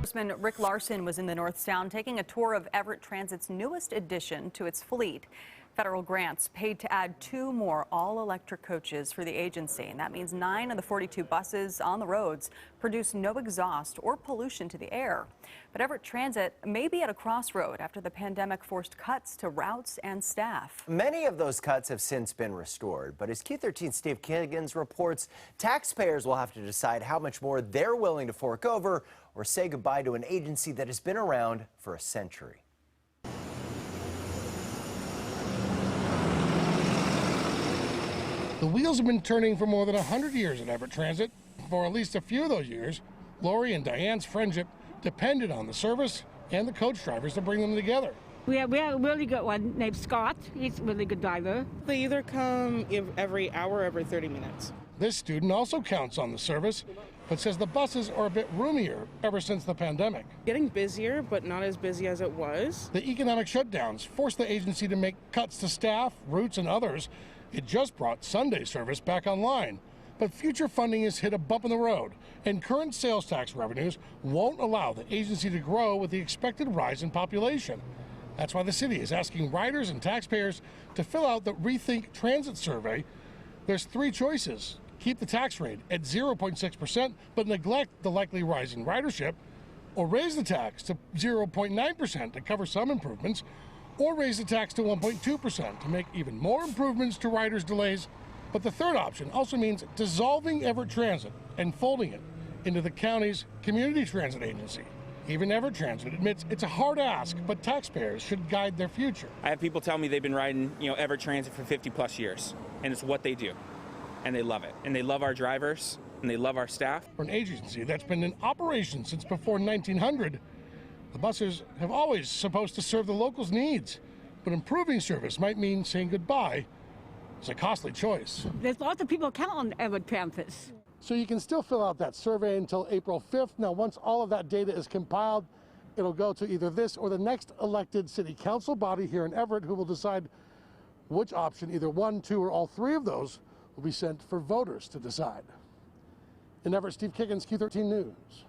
Congressman Rick Larson was in the North Sound taking a tour of Everett Transit's newest addition to its fleet. Federal grants paid to add 2 more all-electric coaches for the agency, and that means 9 of the 42 buses on the roads produce no exhaust or pollution to the air. But Everett Transit may be at a crossroad after the pandemic forced cuts to routes and staff. Many of those cuts have since been restored, but as Q13's Steve Kiggins reports, taxpayers will have to decide how much more they're willing to fork over or say goodbye to an agency that has been around for a century. The wheels have been turning for more than 100 years at Everett Transit. For at least a few of those years, Lori and Diane's friendship depended on the service and the coach drivers to bring them together. We have a really good one named Scott. He's a really good driver. They either come every hour or every 30 minutes. This student also counts on the service, but says the buses are a bit roomier ever since the pandemic. Getting busier, but not as busy as it was. The economic shutdowns forced the agency to make cuts to staff, routes, and others. It just brought Sunday service back online. But future funding has hit a bump in the road, and current sales tax revenues won't allow the agency to grow with the expected rise in population. That's why the city is asking riders and taxpayers to fill out the Rethink Transit survey. There's 3 choices. Keep the tax rate at 0.6%, but neglect the likely rise in ridership, or raise the tax to 0.9% to cover some improvements, or raise the tax to 1.2% to make even more improvements to riders' delays. But the third option also means dissolving Everett Transit and folding it into the county's community transit agency. Even Everett Transit admits it's a hard ask, but taxpayers should guide their future. I have people tell me they've been riding, Everett Transit for 50+ years, and it's what they do, and they love it, and they love our drivers, and they love our staff. For an agency that's been in operation since before 1900, the buses have always supposed to serve the locals' needs, but improving service might mean saying goodbye. It's a costly choice. There's lots of people count on Everett Transit. So you can still fill out that survey until April 5th. Now, once all of that data is compiled, it'll go to either this or the next elected city council body here in Everett, who will decide which option, either 1, 2, or all 3 of those, will be sent for voters to decide. In Everett, Steve Kiggins, Q13 News.